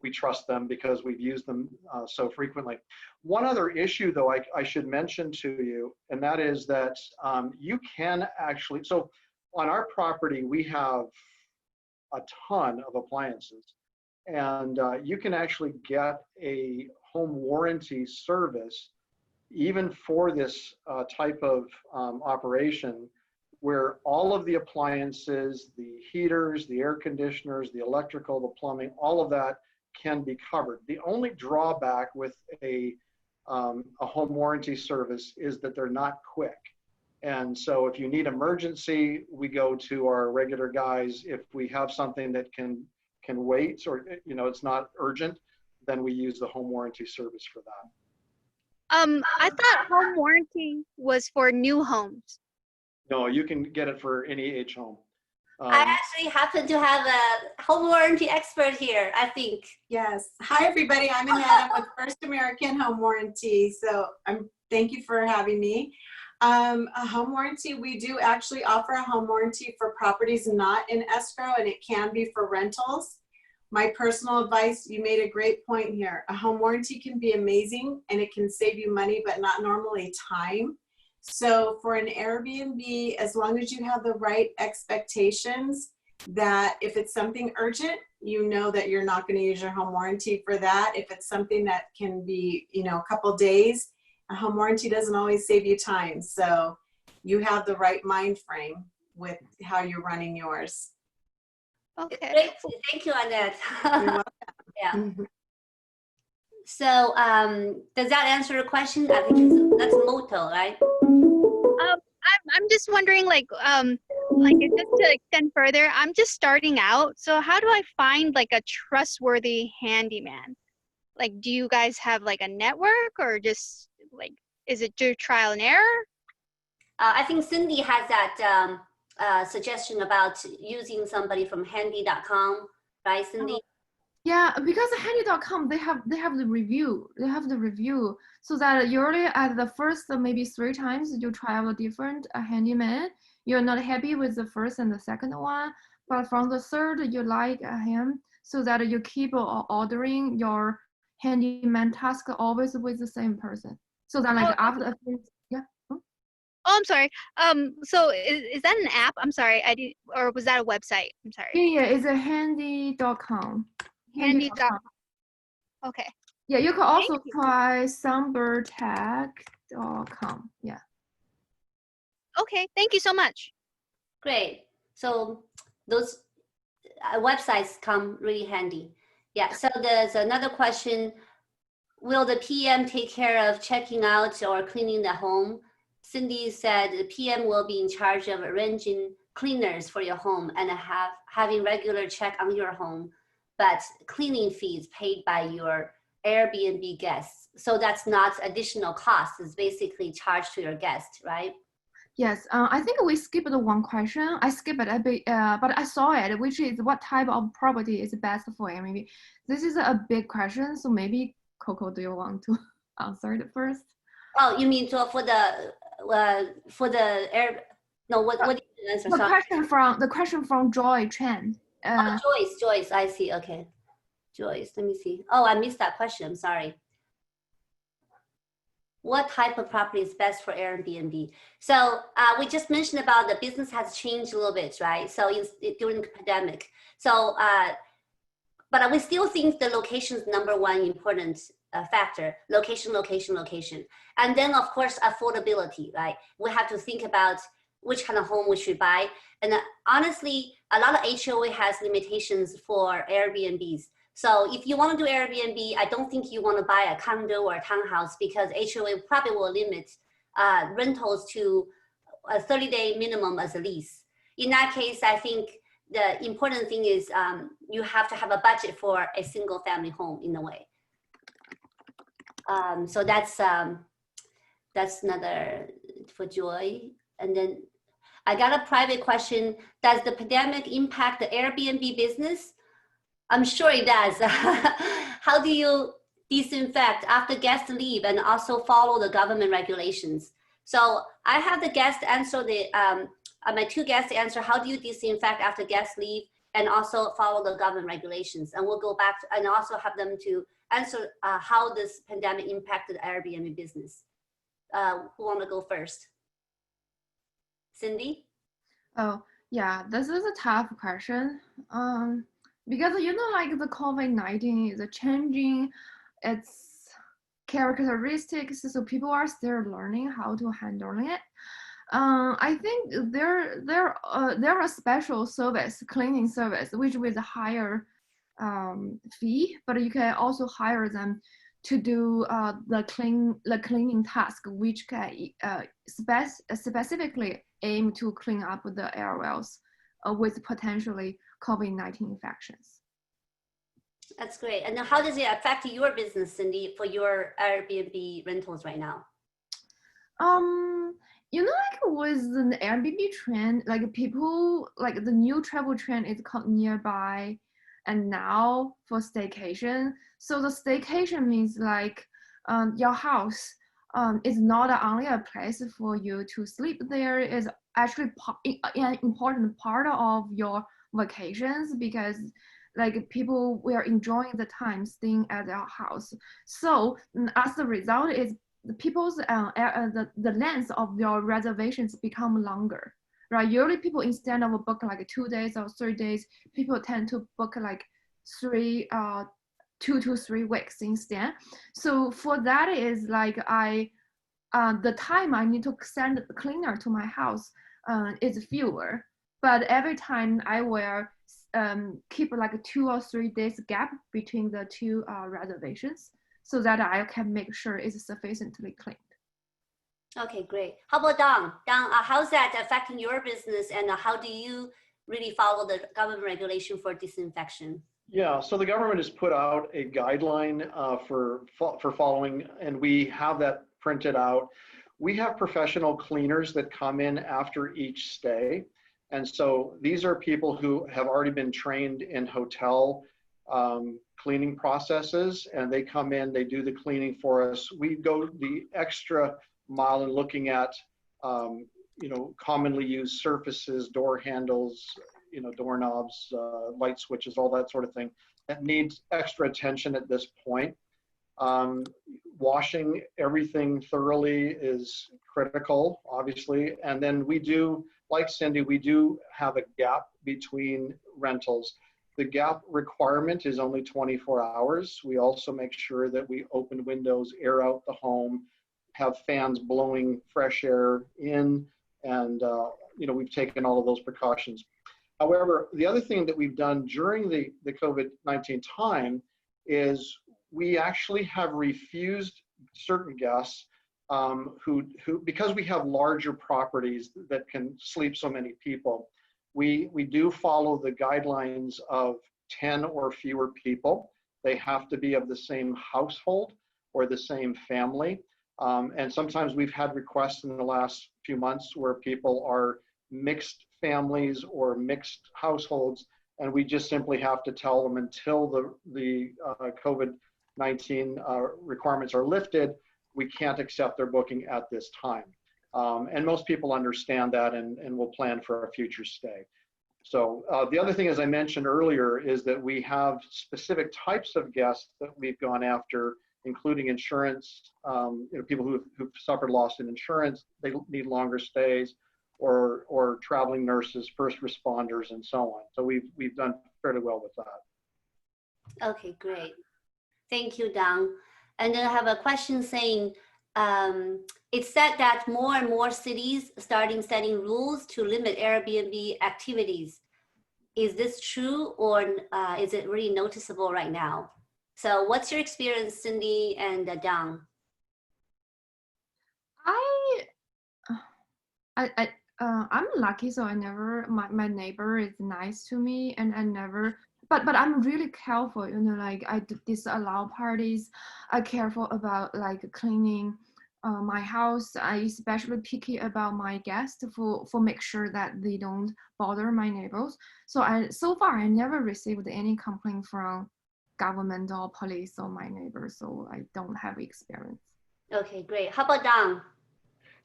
we trust them because we've used them so frequently. One other issue, though, I should mention to you, and that is that you can actually, so on our property, we have a ton of appliances, and you can actually get a home warranty service even for this type of operation, where all of the appliances, the heaters, the air conditioners, the electrical, the plumbing, all of that can be covered. The only drawback with a home warranty service is that they're not quick. And so if you need emergency, we go to our regular guys. If we have something that can wait, or it's not urgent, then we use the home warranty service for that. I thought home warranty was for new homes. No, you can get it for any age home. I actually happen to have a home warranty expert here, I think. Yes. Hi, everybody. I'm Annette. I'm with First American Home Warranty. So thank you for having me. A home warranty, we do actually offer a home warranty for properties not in escrow, and it can be for rentals. My personal advice, you made a great point here. A home warranty can be amazing and it can save you money, but not normally time. So for an Airbnb, as long as you have the right expectations, that if it's something urgent, you know that you're not going to use your home warranty for that. If it's something that can be, a couple days, a home warranty doesn't always save you time. So you have the right mind frame with how you're running yours. Okay. Great. Thank you, Annette. You're welcome. Yeah. So does that answer your question? I think that's motto, right? I'm just wondering, like just to extend further, I'm just starting out. So how do I find like a trustworthy handyman? Like, do you guys have like a network, or just like, is it through trial and error? I think Cindy has that suggestion about using somebody from handy.com, right, Cindy? Yeah, because handy.com, they have the review. They have the review, so that usually at the first maybe 3 times you try out a different handyman, you're not happy with the first and the second one, but from the third you like him, so that you keep ordering your handyman task always with the same person. So that like after yeah. Oh, I'm sorry. So is that an app? I'm sorry, or was that a website? I'm sorry. Yeah, it's a handy.com. Handy.com. Okay. Yeah, you can also try sunbirdtech.com. Yeah. Okay, thank you so much. Great. So those websites come really handy. Yeah, so there's another question. Will the PM take care of checking out or cleaning the home? Cindy said the PM will be in charge of arranging cleaners for your home and having regular check on your home, but cleaning fees paid by your Airbnb guests. So that's not additional cost, it's basically charged to your guest, right? Yes, I think we skipped one question. I skipped it a bit, but I saw it, which is what type of property is best for Airbnb? This is a big question, so maybe Coco, do you want to answer it first? Oh, you mean so for the air? No, what did you answer? The question from Joy Chen. Joyce, I see. Okay, Joyce, let me see. Oh, I missed that question. I'm sorry. What type of property is best for Airbnb? So we just mentioned about the business has changed a little bit, right? So during the pandemic. So, but we still think the location is #1 important factor. Location. And then of course, affordability, right? We have to think about which kind of home we should buy. And honestly, a lot of HOA has limitations for Airbnbs. So if you want to do Airbnb, I don't think you want to buy a condo or a townhouse because HOA probably will limit rentals to a 30-day minimum as a lease. In that case, I think the important thing is you have to have a budget for a single family home in a way. So that's another for Joy. And then I got a private question. Does the pandemic impact the Airbnb business? I'm sure it does. How do you disinfect after guests leave and also follow the government regulations? So I have the guests answer my two guests answer, how do you disinfect after guests leave and also follow the government regulations? And we'll go back and also have them to answer how this pandemic impacted Airbnb business. Who want to go first? Cindy? Oh, yeah, this is a tough question. Because like the COVID-19 is changing its characteristics, so people are still learning how to handle it. I think there are a special service, cleaning service, which with a higher fee, but you can also hire them to do the cleaning task, which can specifically aim to clean up the airwells with potentially COVID-19 infections. That's great. And how does it affect your business, Cindy, for your Airbnb rentals right now? Like with the Airbnb trend, like people, like the new travel trend is called nearby, and now for staycation. So the staycation means like your house is not only a place for you to sleep there, is actually an important part of your vacations because like people were enjoying the time staying at their house. So as a result, is people's the length of your reservations become longer, right? Usually people instead of book like 2 days or 3 days, people tend to book like 2 to 3 weeks instead. So for that is like the time I need to send the cleaner to my house is fewer, but every time I will keep like a 2 or 3 days gap between the two reservations so that I can make sure it's sufficiently cleaned. Okay, great. How about Don? Don, how's that affecting your business and how do you really follow the government regulation for disinfection? Yeah, so the government has put out a guideline for following, and we have that printed out. We have professional cleaners that come in after each stay. And so these are people who have already been trained in hotel cleaning processes, and they come in, they do the cleaning for us. We go the extra mile in looking at, commonly used surfaces, door handles, doorknobs, light switches, all that sort of thing that needs extra attention at this point. Washing everything thoroughly is critical, obviously. And then we do, like Cindy, we do have a gap between rentals. The gap requirement is only 24 hours. We also make sure that we open windows, air out the home, have fans blowing fresh air in, and we've taken all of those precautions. However, the other thing that we've done during the COVID-19 time is we actually have refused certain guests who, because we have larger properties that can sleep so many people, we do follow the guidelines of 10 or fewer people. They have to be of the same household or the same family. And sometimes we've had requests in the last few months where people are mixed families or mixed households, and we just simply have to tell them until the COVID-19 requirements are lifted, we can't accept their booking at this time. And most people understand that and will plan for a future stay. So the other thing, as I mentioned earlier, is that we have specific types of guests that we've gone after, including insurance, people who've suffered loss in insurance, they need longer stays, or traveling nurses, first responders, and so on. So we've done fairly well with that. Okay, great. Thank you, Don. And then I have a question saying, it's said that more and more cities starting setting rules to limit Airbnb activities. Is this true, or is it really noticeable right now? So what's your experience, Cindy and Dong? I'm lucky, so I never, my neighbor is nice to me, and I never, but I'm really careful, like I disallow parties. I careful about like cleaning my house. I especially picky about my guests for make sure that they don't bother my neighbors. So far I never received any complaint from government or police or my neighbors, so I don't have experience. Okay, great. How about Dong?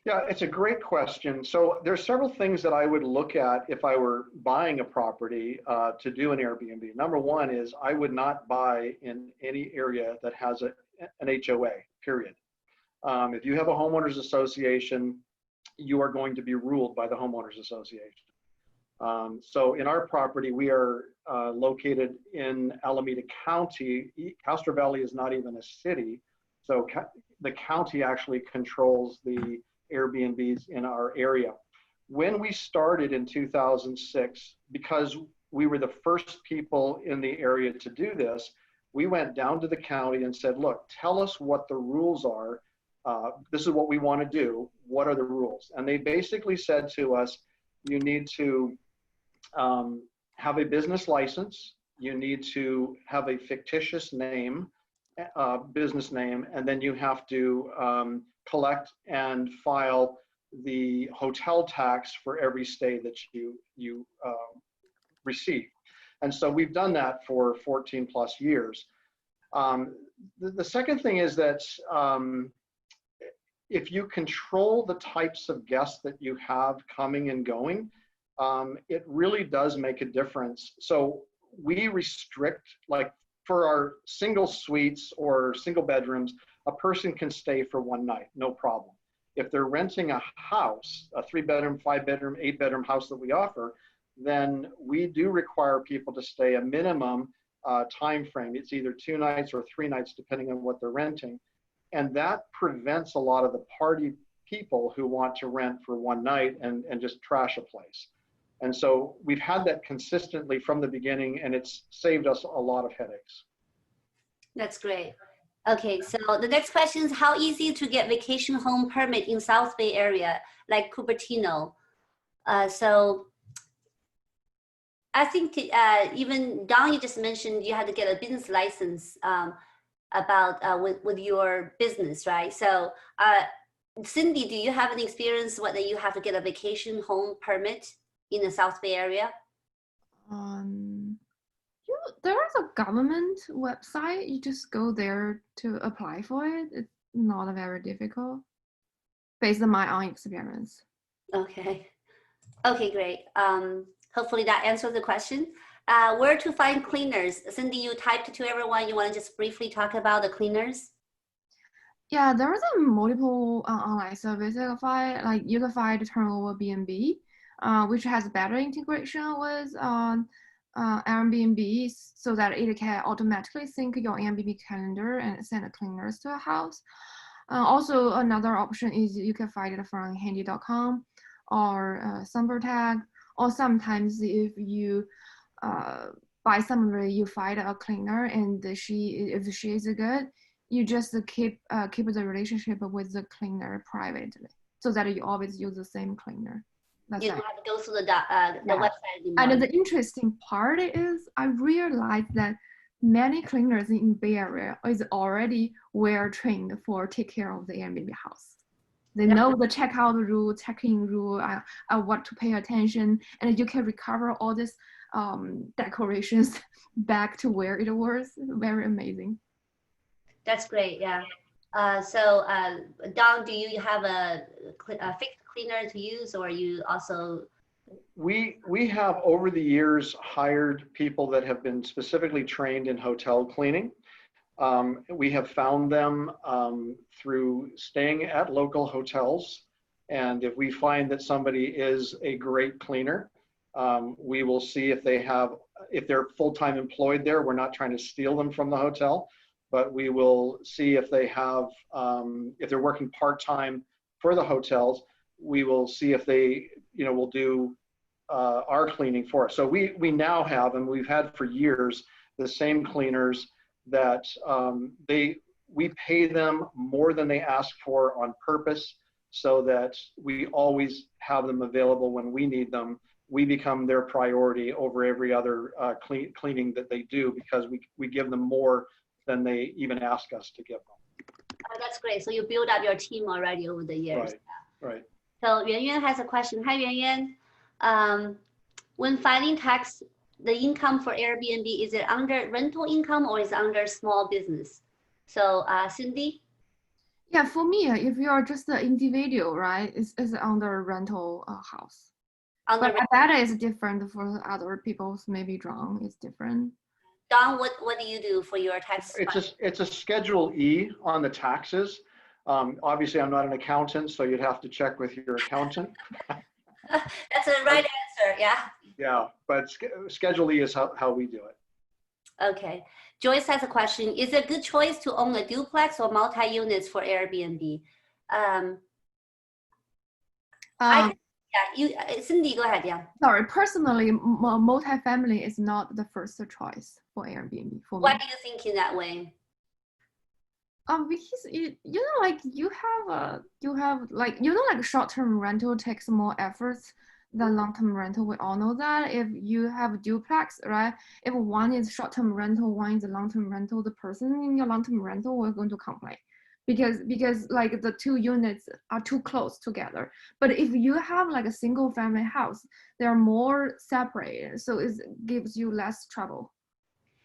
Yeah, it's a great question. So there's several things that I would look at if I were buying a property to do an Airbnb. Number one is I would not buy in any area that has an HOA, period. If you have a homeowners association, you are going to be ruled by the homeowners association. So in our property, we are located in Alameda County. Castro Valley is not even a city. So the county actually controls the Airbnbs in our area. When we started in 2006, because we were the first people in the area to do this, we went down to the county and said, look, tell us what the rules are. This is what we want to do. What are the rules? And they basically said to us, you need to have a business license. You need to have a fictitious name, business name, and then you have to collect and file the hotel tax for every stay that you receive. And so we've done that for 14 plus years. The second thing is that if you control the types of guests that you have coming and going, it really does make a difference. So we restrict, like for our single suites or single bedrooms, a person can stay for one night, no problem. If they're renting a house, a 3-bedroom, 5-bedroom, 8-bedroom house that we offer, then we do require people to stay a minimum time frame. It's either 2 nights or 3 nights, depending on what they're renting. And that prevents a lot of the party people who want to rent for one night and just trash a place. And so we've had that consistently from the beginning, and it's saved us a lot of headaches. That's great. Okay, so the next question is how easy to get vacation home permit in South Bay area, like Cupertino? So I think even Don, you just mentioned you had to get a business license with your business, right? So Cindy, do you have any experience whether you have to get a vacation home permit in the South Bay area? There's a government website. You just go there to apply for it. It's not very difficult, based on my own experience. Okay. Okay, great. Hopefully that answers the question. Where to find cleaners? Cindy, you typed to everyone. You want to just briefly talk about the cleaners? Yeah, there's a multiple online service you can find. Like you can find Turnover B&B, which has better integration with Airbnb, so that it can automatically sync your Airbnb calendar and send the cleaners to a house. Also, another option is you can find it from handy.com or SummerTag, or sometimes if you buy somewhere, you find a cleaner and if she is good, you just keep the relationship with the cleaner privately, so that you always use the same cleaner. That's you don't have to go through the website anymore. And the interesting part is I realized that many cleaners in Bay Area is already well trained for take care of the Airbnb house. They know the checkout rule, check-in rule, what to pay attention, and you can recover all these decorations back to where it was. Very amazing. That's great, yeah. So Don, do you have a fixed cleaner to use, or you also? We have over the years hired people that have been specifically trained in hotel cleaning. We have found them through staying at local hotels. And if we find that somebody is a great cleaner, we will see if they're full-time employed there. We're not trying to steal them from the hotel, but we will see if they have, if they're working part-time for the hotels. We will see if they, will do our cleaning for us. So we now have, and we've had for years, the same cleaners that we pay them more than they ask for on purpose, so that we always have them available when we need them. We become their priority over every other cleaning that they do, because we give them more than they even ask us to give them. Oh, that's great. So you build up your team already over the years. Right. So Yuan Yuan has a question. Hi, Yuan Yuan. When filing tax, the income for Airbnb, is it under rental income or is it under small business? So Cindy? Yeah, for me, if you are just an individual, right, it's under rental house. Under But that is different for other people's, maybe John is different. Don, what do you do for your tax? It's a Schedule E on the taxes. Obviously, I'm not an accountant, so you'd have to check with your accountant. That's the right answer, yeah. Yeah, but Schedule E is how we do it. Okay. Joyce has a question. Is it a good choice to own a duplex or multi-units for Airbnb? Cindy, go ahead, yeah. Sorry, personally, multifamily is not the first choice for Airbnb for Why me. do you think in that way? Because like short-term rental takes more efforts than long-term rental. We all know that. If you have a duplex, right? If one is short-term rental, one is a long-term rental, the person in your long-term rental will going to complain because like the two units are too close together. But if you have like a single family house, they're more separated, so it gives you less trouble.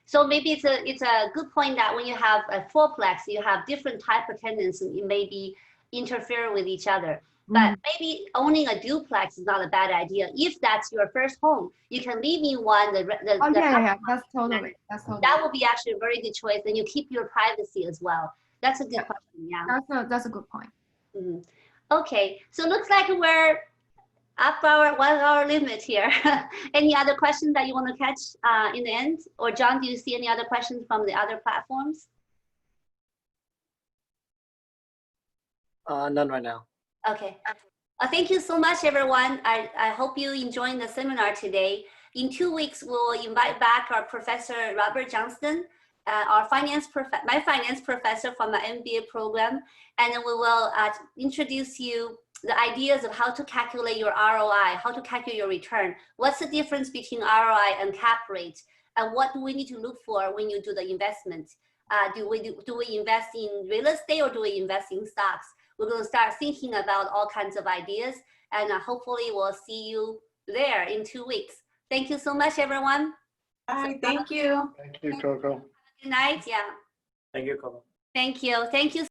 So maybe it's a good point that when you have a fourplex, you have different type of tenants and you maybe interfere with each other. But maybe owning a duplex is not a bad idea. If that's your first home, you can live in one. That's totally. That would be actually a very good choice. And you keep your privacy as well. That's a good question. Yeah. That's a good point. Mm-hmm. Okay, so looks like we're up our 1 hour limit here. Any other questions that you want to catch in the end? Or John, do you see any other questions from the other platforms? None right now. Okay. Thank you so much, everyone. I hope you enjoyed the seminar today. In 2 weeks, we'll invite back our Professor Robert Johnston, my finance professor from my MBA program, and then we will introduce you the ideas of how to calculate your ROI, how to calculate your return. What's the difference between ROI and cap rate? And what do we need to look for when you do the investment? Do we invest in real estate or do we invest in stocks? We're going to start thinking about all kinds of ideas, and hopefully we'll see you there in 2 weeks. Thank you so much, everyone. Bye, thank you. Thank you, Coco. Good night, yeah. Thank you, Coco. Thank you. Thank you.